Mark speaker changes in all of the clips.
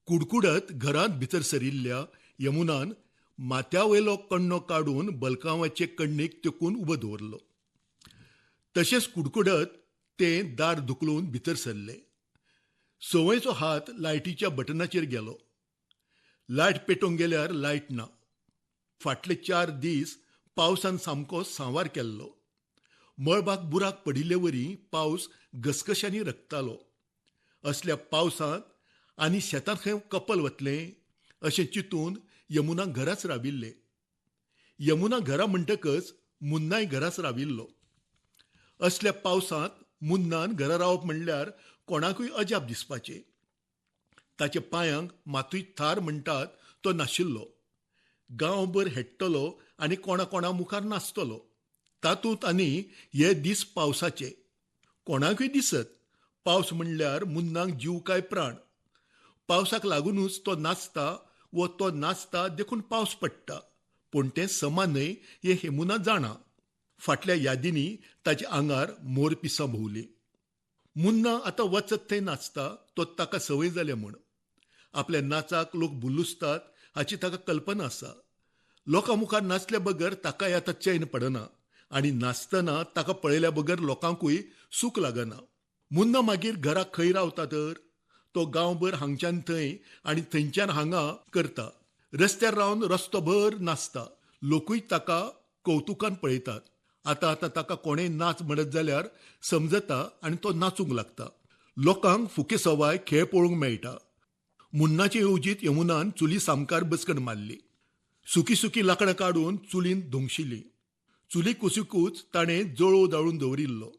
Speaker 1: कुडकुडत घरांत भितर सरिल्ल्या यमुनान माथ्यावयलो कण्णो काडून बलकांवाचे कण्णीक तेंकून उबो दवरलो. तशेंच कुडकुडत तें दार धुकलून भितर सरलें. सवयचो हात लायटीच्या बटनाचेर गेलो. लायट पेटोवंक गेल्यार लायट ना. फाटले 4 दीस पावसान सामको सांवार केल्लो. मळबाक बुराक पडिल्लेवरी पावस गसगश्यांनी रकतालो. असल्या पावसांत आनी शेतांत खंय कपल वतलें अशें चिंतून यमुना घराच राविल्लें. यमुना घरा म्हणटकच मुन्नाय घराच राविल्लो. असल्या पावसांत मुन्नान घरा रावप म्हणल्यार कोणाकूय अजाप दिसपाचें. ताच्या पांयांक मातूय थार म्हणटात तो नाशिल्लो. गांवभर हेट्टलो आनी कोणा मुखार नाचतलो. तातूंत आनी हे दीस पावसाचे. कोणाकूय दिसत पावस म्हणल्यार मुन्नाक जीव काय प्राण. पावसाक लागूनच तो नाचता व तो नाचता देखून पावस पडटा. पूण तें समान न्हय हें यमुना जाणा. फाटल्या यादींनी ताच्या आंगार मोर पिसां भोंवलीं. मुन्ना आतां वचत थंय नाचता तो ताका संवय जाल्या म्हूण. आपल्या नाचाक लोक भुल्लुसतात हाची ताका कल्पना आसा. लोकां मुखार नाचल्या बगर ताकाय आतां चैन पडना आनी नाचतना ताका पळयल्या बगर लोकांकूय सूख लागना. मुन्ना मागीर घरा खंय रावता तर? तो गांवभर हांगच्यान थंय आनी थंयच्यान हांगा करता. रस्त्यार रावन रस्तोभर नाचता. लोकूय ताका कौतुकान पळयतात. आतां ताका कोणेय नाच म्हणत जाल्यार समजता आनी तो नाचूंक लागता. लोकांक फुके सवाय खेळ पळोवंक मेळटा. मुन्नाचे येवजीत यमुनान चुली सामकार बसकण मारली. सुकी सुकी लांकडां काडून चुलींत धुंगशिली. चुली कुशीकूच ताणें जळोव दाळून दवरिल्लो.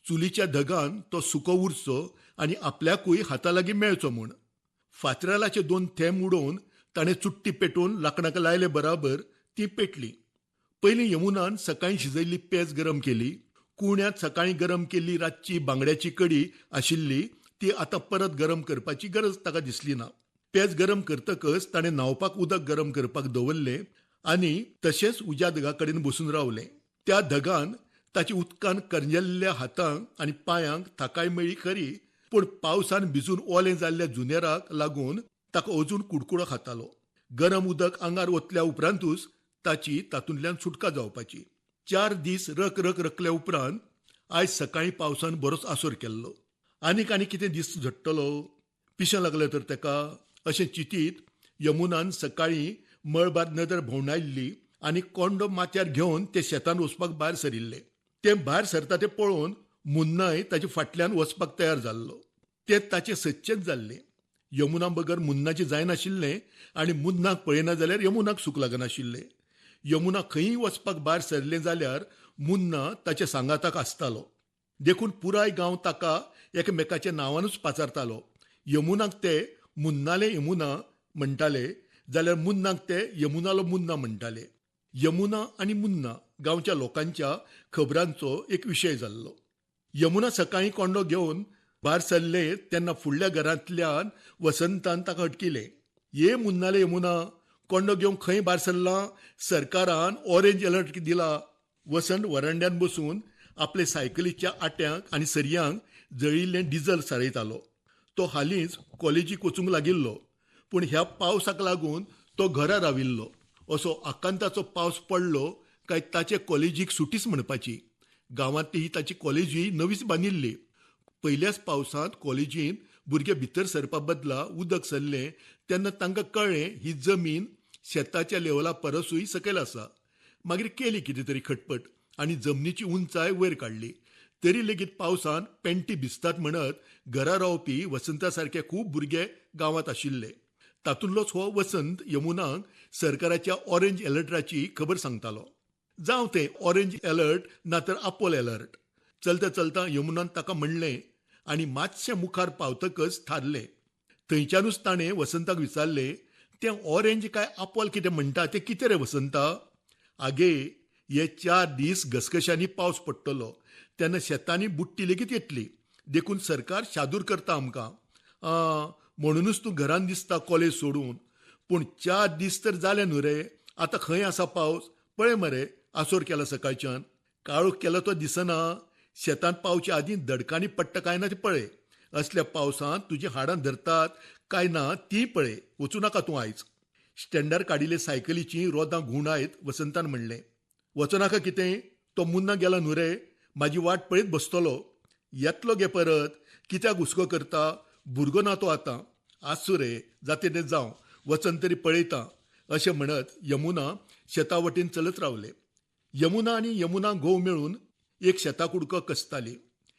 Speaker 1: चुलीच्या धगान तो सुको उरचो आनी आपल्याकूय हाता लागीं मेळचो म्हूण. फातरालाचे 2 थेंब उडोवन ताणें चुट्टी पेटोवन लांकडांक लायले बराबर ती पेटली. पयलीं यमुनान सकाळीं शिजयल्ली पेज गरम केली. कुळण्यांत सकाळीं गरम केल्ली रातची बांगड्याची कडी आशिल्ली ती आतां परत गरम करपाची गरज ताका दिसली ना. पेज गरम करतकच ताणें न्हावपाक उदक गरम करपाक दवरलें आनी तशेंच उज्या धगा कडेन बसून रावलें. त्या धगान ताच्या उदकान करंजेल्ल्या हातांक आनी पांयांक थाकाय मेळ्ळी खरी, पूण पावसान भिजून ओलें जाल्ल्या जुनेराक लागून ताका अजून कुडकुडो खातालो. गरम उदक आंगार ओतल्या उपरांतूच ताची तातूंतल्यान सुटका जावपाची. 4 दीस रखरखल्या उपरांत आयज सकाळीं पावसान बरोच आसोर केल्लो. आनीक कितें दीस झडटलो? पिशें लागलें तर ताका अशें चिंतीत यमुनान सकाळीं मळबार नदर भोंवडायल्ली आनी कोंडो माथ्यार घेवन ते शेतान वचपाक भायर सरिल्ले. तें भायर सरता तें पळोवन मुन्नाय ताचे फाटल्यान वचपाक तयार जाल्लो. तें ताचें सदचेंच जाल्लें. यमुना बगर मुन्नाचें जायनाशिल्लें आनी मुन्नाक पळयना जाल्यार यमुनाक सूख लागनाशिल्लें. यमुना खंयीय वचपाक भायर सरलें जाल्यार मुन्ना ताच्या सांगाताक आसतालो. देखून पुराय गांव ताका एकामेकाच्या नांवानूच पाचारतालो. यमुनाक ते मुन्नाले यमुना म्हणटाले जाल्यार मुन्नाक ते यमुनालो मुन्ना म्हणटाले. यमुना आनी मुन्ना गांवच्या लोकांच्या खबरांचो एक विशय जाल्लो. यमुना सकाळीं कोंडो घेवन भायर सरले तेन्ना फुडल्या घरांतल्यान वसंतान ताका अटकिलें. ये मुन्नाले यमुना, कोंडो घेवंक खंय भायर सरलां? सरकारान ऑरेंज अलर्ट दिला. वसंत वरांड्यान बसून आपले सायकलीच्या आट्यांक आनी सरयांक जळिल्लें डिझल सारयतालो. तो हालींच कॉलेजीक वचूंक लागिल्लो, पूण ह्या पावसाक लागून तो घरा राविल्लो. असो आकांताचो पावस पडलो काय ताचे कॉलेजीक सुटीच म्हणपाची. गांवांतली ताची कॉलेजी नवीच बांदिल्ली. पयल्याच पावसांत कॉलेजींत भुरगे भितर सरपा बदला उदक सरलें तेन्ना तांकां कळ्ळें ही जमीन शेताच्या लेवला परसूय सकयल आसा. मागीर केली कितें तरी खटपट आनी जमनीची उंचाय वयर काडली. तरी लेगीत पावसान पेंटी भिजतात म्हणत घरा रावपी वसंता सारके खूब भुरगे गांवांत आशिल्ले. तातूंतलोच हो वसंत यमुनाक सरकाराच्या ऑरेंज अलर्टाची खबर सांगतालो. जावं तें ऑरेंज अलर्ट ना तर आपोल अलर्ट. चलता चलता यमुनान ताका म्हणलें आनी मातशें मुखार पावतकच थारलें. थंयच्यानूच ताणें वसंताक विचारलें, तें ऑरेंज काय आपोल कितें म्हणटा तें कितें रे वसंता? आगे, हे 4 दीस घसघश्यांनी पावस पडटलो तेन्ना शेतांनी बुट्टी लेगीत येतली. देखून सरकार शादूर करता आमकां. म्हणूनच तूं घरान दिसता कॉलेज सोडून. पूण 4 दीस तर जाले न्हू रे, आतां खंय आसा पावस? पळय मरे, आसोर केला सकाळच्यान. काळोख केला तो दिसना. शेतांत पावच्या आदीं दडकांनी पडटा काय ना तें पळय. असल्या पावसांत तुजी हाडां धरतात काय ना ती पळय, वचूं नाका तूं आयज. स्टँडार काडिल्ले सायकलीची रोदां घुंवड आयत वसंतान म्हणलें. वचूं नाका कितें, तो मुन्ना गेला न्हू रे, म्हाजी वाट पळयत बसतलो. येतलो गे परत, कित्याक हुस्को करता, भुरगो ना तो आतां. आसूं रे, जाता तें जावं, वचन तरी पळयता, अशें म्हणत यमुना शेता वटेन चलत रावले. यमुना आनी यमुना घोव मेळून एक शेता कुडको कसताली.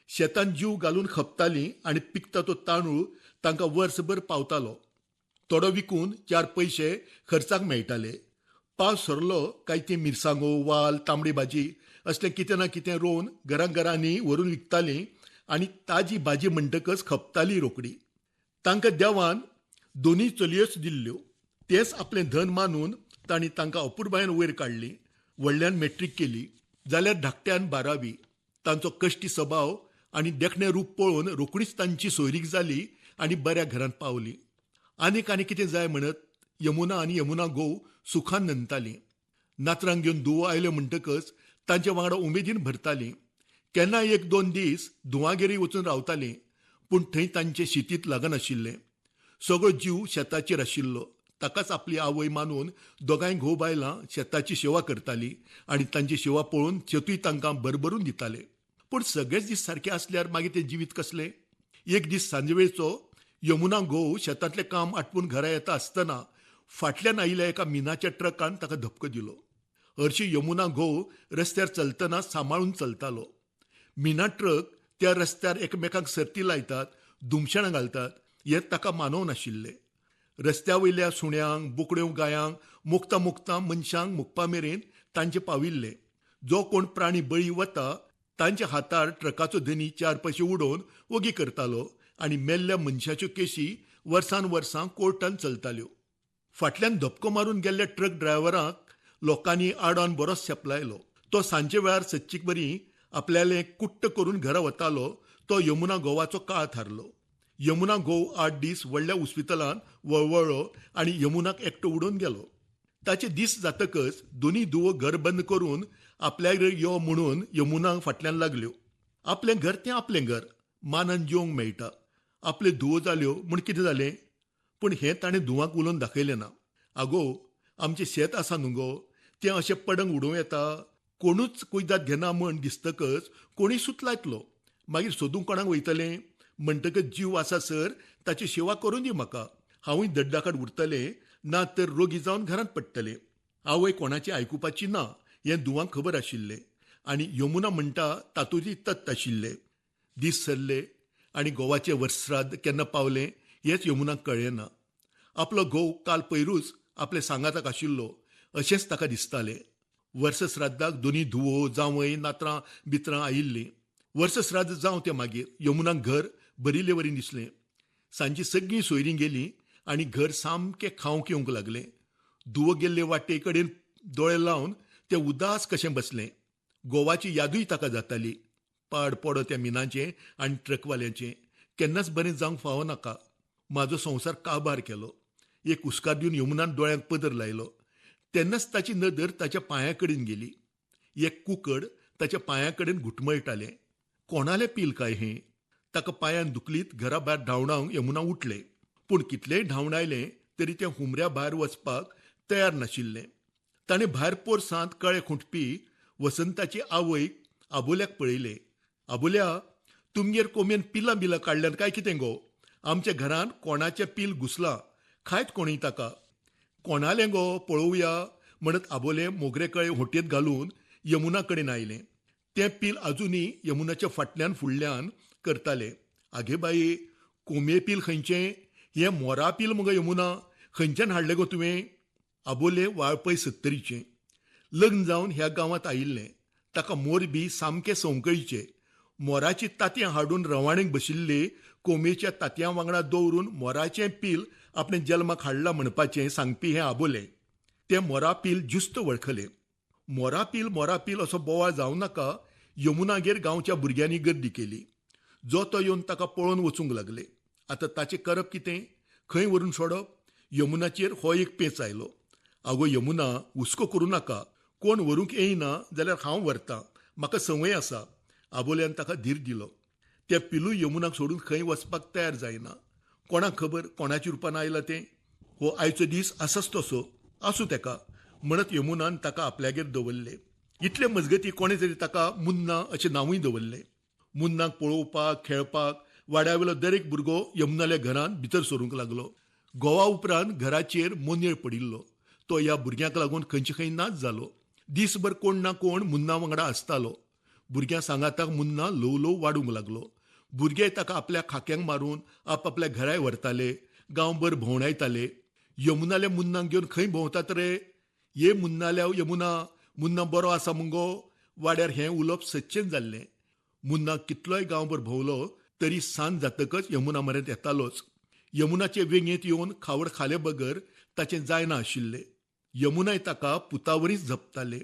Speaker 1: शेतान जीव घालून खपताली आनी पिकता तो तांदूळ तांकां वर्सभर पावतालो. थोडो विकून 4 पयशे खर्चाक मेळटाले. पावस सरलो काय ती मिरसांगो, वाल, तांबडी भाजी असलें कितें ना कितें रोवन घरांनी व्हरून विकतालीं आनी ताजी भाजी म्हणटकच खपताली रोखडी. तांकां देवान 2 चलयोच दिल्ल्यो. तेच आपलें धन मानून तांणी तांकां अपुरबायेन वयर काडली. व्हडल्यान मॅट्रीक केली, जाल्यार धाकट्यान 12वी. तांचो कश्टी स्वभाव आनी देखणें रूप पळोवन रोखडीच तांची सोयरीक जाली आनी बऱ्या घरांत पावली. आनी कितें जाय म्हणत यमुना आनी यमुना घोव सुखान नंतालीं. नातरांक घेवन धुवो आयल्यो म्हणटकच तांचे वांगडा उमेदीन भरतालीं. केन्नाय 1-2 दीस धुवागेरी वचून रावतालीं, पूण थंय तांचें शितीत लागनाशिल्लें. सगळो जीव शेताचेर आशिल्लो. ताकाच आपली आवय मानून दोगांय घोव बायलां शेताची सेवा करतालीं आनी तांची सेवा पळोवन शेतूय तांकां भरभरून दितालें. पूण सगळेच दीस सारके आसल्यार मागीर तें जिवीत कसलें? एक दीस सांजवेळचो यमुना घोव शेतांतलें काम आटपून घरा येता आसतना फाटल्यान आयिल्ल्या एका मिनाच्या ट्रकान ताका धपको दिलो. हरशी यमुना घोव रस्त्यार चलतना सांबाळून चलतालो. मिना ट्रक त्या रस्त्यार एकामेकांक सर्ती लायतात, दुमशणां घालतात हें ताका मानव नाशिल्लें. रस्त्या वयल्या सुण्यांक, बोकड्यो गायांक मुक्ता मनशांक मुखपा मेरेन तांचे पाविल्ले. जो कोण प्राणी बळी वता तांच्या हातार ट्रकाचो धनी 4 पयशे उडोवन ओगी करतालो आनी मेल्ल्या मनशाच्यो केशी वर्सां कोर्टान चलताल्यो. फाटल्यान धपको मारून गेल्ल्या ट्रक ड्रायव्हराक लोकांनी आडावन बरोच सेपलायलो. तो सांजे वेळार सच्चीक बरी आपल्यालें कुट्ट करून घरा वतालो. तो यमुना घोवाचो काळ थारलो. यमुना घोव 8 दीस व्हडल्या हॉस्पिटलांत वळवळ्ळो आनी यमुनाक एकटो उडोवन गेलो. ताचे दीस जातकच दोनी धुवो घर बंद करून आपल्याक यो म्हणून यमुना फाटल्यान लागल्यो. आपलें घर तें आपलें घर, मानान जेवंक मेळटा. आपल्यो धुवो जाल्यो म्हूण कितें जालें? पूण हें ताणें धुवाक उलोवन दाखयलें ना. आगो, आमचें शेत आसा न्हू गो, तें अशें पडंग उडोवं येता. कोणूच कुयदाद घेना म्हण दिसतकच कोणीय सूत लायतलो. मागीर सोदूंक कोणाक वयतलें? म्हणटकच जीव आसा सर ताची सेवा करून दी म्हाका. हांवूय दड्डाकाड उरतलें, ना तर रोगी जावन घरांत पडटलें. आवय कोणाची आयकुपाची ना हें धुवांक खबर आशिल्लें आनी यमुना म्हणटा तातूंतय तत्त आशिल्लें. दीस सरले आनी घोवाचें वर्सश्राद्ध केन्ना पावलें हेंच यमुनाक कळ्ळें ना. आपलो घोव काल पयरूच आपल्या सांगाताक आशिल्लो अशेंच ताका दिसतालें. वर्सश्राद्धाक दोनी धुवो, जावय, नातरां बित्रां आयिल्लीं. वर्सश्राद्ध जावं तें मागीर यमुनाक घर बरिल्ले वरी दिसलें. सांजी सगळीं सोयरीं गेलीं आनी घर सामकें खावंक येवंक लागलें. धुवो गेल्ले वाटे कडेन दोळे लावन तें उदास कशें बसलें. घोवाची यादूय ताका जाताली. पाड पडो त्या मिनाचें आनी ट्रकवाल्याचें. केन्नाच बरें जावंक फावो नाका. म्हाजो संवसार काबार केलो. एक हुस्कार दिवन यमुनान दोळ्यांक पदर लायलो. तेन्नाच ताची नदर ताच्या पांयां कडेन गेली. एक कुकड ताच्या पांयां कडेन घुटमळटालें. कोणालें पील काय हें? ताका पांयान दुखलीत घरा भायर धांवडावंक यमुना उठलें. पूण कितलेंय धांवडायलें तरी तें हुमऱ्या भायर वचपाक तयार नाशिल्लें. ताणें भायर पोरसांत कळे खुंटपी वसंताची आवयक आबोल्याक पळयलें. आबोल्या, तुमगेर कोमेन पिलां बिलां काडल्यात काय कितें गो? आमच्या घरांत कोणाचें पील घुसलां. खायत कोणीय ताका. कोणालें गो, पळोवया म्हणत आबोलें मोगरे कळे होटयेंत घालून यमुना कडेन आयलें. तें पील आजुनी यमुनाच्या फाटल्यान फुडल्यान करतालें. आगे बाये, कोमे पील खंयचें? हें मोरा पील मगो यमुना. खंयच्यान हाडलें गो तुवें? आबोलें वाळपय 70चें. लग्न जावन ह्या गांवांत आयिल्लें. ताका मोर बी सामके संवकळीचे. मोराची तांतयां हाडून रवाणेक बशिल्ले कोमेच्या तांतयां वांगडा दवरून मोराचें पील आपणे जल्माक हाडलां म्हणपाचें सांगपी हें आबोलें. तें मोरा पील ज्युस्त वळखलें. मोरा पील असो बोवाळ जावं नाका यमुनागेर गांवच्या भुरग्यांनी गर्दी केली. जो तो येवन ताका पळोवन वचूंक लागले. आतां ताचें करप कितें? खंय व्हरून सोडप? यमुनाचेर हो एक पेंच आयलो. आगो यमुना, हुस्को करूं नाका. कोण व्हरूंक येयना जाल्यार हांव व्हरतां. म्हाका संवय आसा. आबोल्यान ताका धीर दिलो. ते पिलू यमुनाक सोडून खंय वचपाक तयार जायना. कोणाक खबर कोणाच्या रुपान आयला तें. हो आयचो दीस आसाच तसो आसूं तेका म्हणत यमुनान ताका आपल्यागेर दवरले. इतले मजगती कोणे तरी ताका मुन्ना अशें नांवूय दवरलें. मुन्नाक पळोवपाक खेळपाक वाड्यावेलो दरेक भुरगो यमुनाल्या घरांत भितर सरूंक लागलो. घोवा उपरांत घराचेर मोनेळ पडिल्लो. तो ह्या भुरग्याक लागून खंयचे खंय नाच जालो. दिसभर कोण ना कोण मुन्ना वांगडा आसतालो. भुरग्यां सांगाताक मुन्ना ल्हव ल्हव वाडूंक लागलो. भुरगे ताका आपल्या खाक्यांक मारून आपल्या घराय व्हरताले. गांवभर भोंवडायताले. यमुनाल्या मुन्नाक घेवन खंय भोंवतात रे, ये मुन्नाल्या यमुना, मुन्ना बरो आसा मुगो. वाड्यार हें उलोवप सच्चें जाल्लें. मुन्ना कितलोय गांवभर भोंवलो तरी सांज जातकच यमुना म्हऱ्यांत येतालोच. यमुनाचे वेंगेत येवन खावड खाले बगर ताचें जायना आशिल्लें. यमुनाय ताका पुतावरीच झपताले.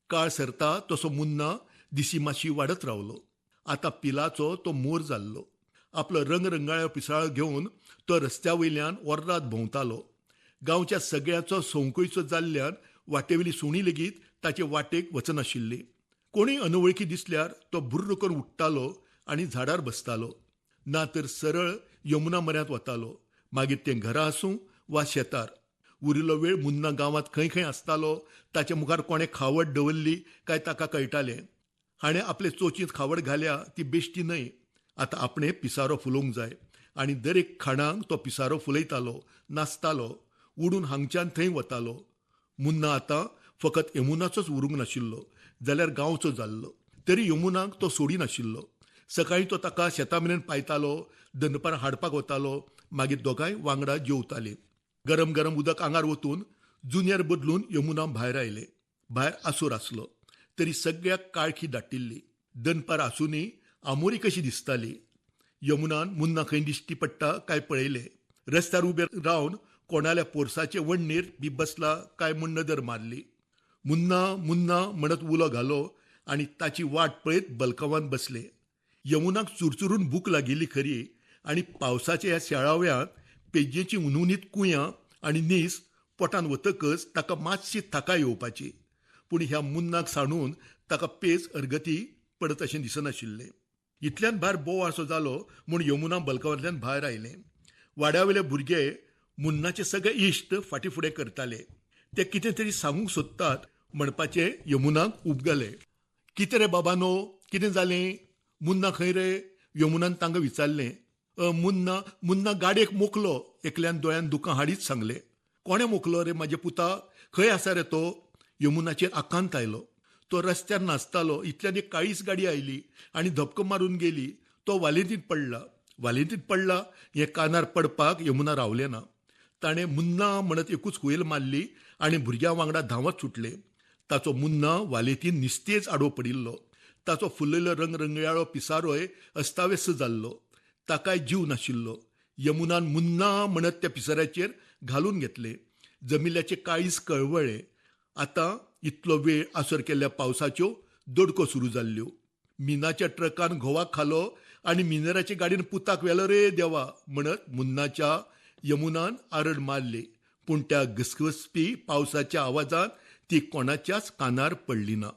Speaker 1: काळ सरता तसो मुन्ना दिसी माशी वाडत रावलो. आतां पिलाचो तो मोर जाल्लो. आपलो रंगरंगाळ्यो पिसाळ घेवन तो रस्त्या वयल्यान ओर्रात भोंवतालो. गांवच्या सगळ्याचो संवकळीचो जाल्ल्यान वाटेवेली सुणी लेगीत ताचे वाटेक वचनाशिल्ली. कोणीय अनवळखी दिसल्यार तो भुर्र करून उठ्ठालो आनी झाडार बसतालो. ना तर सरळ यमुना म्हऱ्यांत वतालो. मागीर तें घरा आसूं वा शेतार. उरिल्लो वेळ मुन्ना गांवांत खंय खंय आसतालो. ताच्या मुखार कोणें खावड दवरली काय ताका कळटालें. हाणें आपले चोचींत खावड घाल्या ती बेश्टी न्हय. आतां आपणें पिसारो फुलोवंक जाय आनी दरेक खाणांक तो पिसारो फुलयतालो, नाचतालो, उडून हांगच्यान थंय वतालो. मुन्ना आतां फकत यमुनाचोच उरूंक नाशिल्लो जाल्यार गांवचो जाल्लो. तरी यमुनाक तो सोडिनाशिल्लो. सकाळीं तो ताका शेतां मेरेन पायतालो, दनपार हाडपाक वतालो. मागीर दोगांय वांगडा जेवताले. गरम गरम उदक आंगार वतून जुन्यर बदलून यमुना भायर आयले. भायर आसूर आसलो तरी सगळ्याक काळखी दाटिल्ली. दनपार आसुनूय आमोरी कशी दिसताली. यमुनान मुन्ना खंय दिश्टी पडटा काय पळयलें. रस्त्यार उबे रावन कोणाल्या पोरसाचे वण्णेर बी बसला काय म्हूण नदर मारली. मुन्ना मुन्ना म्हणत उलो घालो आनी ताची वाट पळयत बलकावान बसले. यमुनाक चुरचुरून भूक लागिल्ली खरी आनी पावसाच्या ह्या शेळाव्यांत पेजेची उनुनीत कुंयां आनी नीस पोटान वतकच ताका मातशी थाकाय येवपाची. पूण ह्या मुन्नाक सांडून ताका पेज अर्गती पडत अशें दिसनाशिल्लें. इतल्यान भायर बोव आसो जालो म्हूण यमुना बलकावांतल्यान भायर आयलें. वाड्यावेले भुरगे मुन्नाचे सगळे इश्ट फाटीं फुडें करताले. ते कितें तरी सांगूंक सोदतात म्हणपाचें यमुनाक उपगलें. कितें रे बाबानो, कितें जालें? मुन्ना खंय रे? यमुनान तांकां विचारलें. मुन्ना मुन्ना गाडयेक मोकलो, एकल्यान दोळ्यान दुकां हाडीत सांगलें. कोणें मोकलो रे म्हाजे पुता? खंय आसा रे तो? यमुनाचेर आकांत आयलो. तो रस्त्यार नाचतालो. इतल्यान एक काळीच गाडी आयली आनी धपको मारून गेली. तो वालेंतीत पडला. वालेंतीत पडला हें कानार पडपाक यमुना रावलें ना. ताणें मुन्ना म्हणत एकूच हुयेल मारली आनी भुरग्यां वांगडा धांवत सुटले. ताचो मुन्ना वालेतीन निस्तेज आडवो पडिल्लो. ताचो फुल्लयलो रंगरंगयाळो पिसारोय अस्ताव्यस्त जाल्लो. ताकाय जीव नाशिल्लो. यमुनान मुन्ना म्हणत त्या पिसाऱ्याचेर घालून घेतले. जमिल्ल्याचे काळीज कळवळ्ळें. आतां इतलो वेळ आसर केल्ल्या पावसाच्यो दडको सुरू जाल्ल्यो. मिनाच्या ट्रकान घोवाक खालो आनी मिनराचे गाडयेन पुताक व्हेलो रे देवा म्हणत मुन्नाच्या यमुनान आरड मारली. पूण त्या घसघसपी पावसाच्या आवाजान ती कोणाच्याच कानार पडली ना.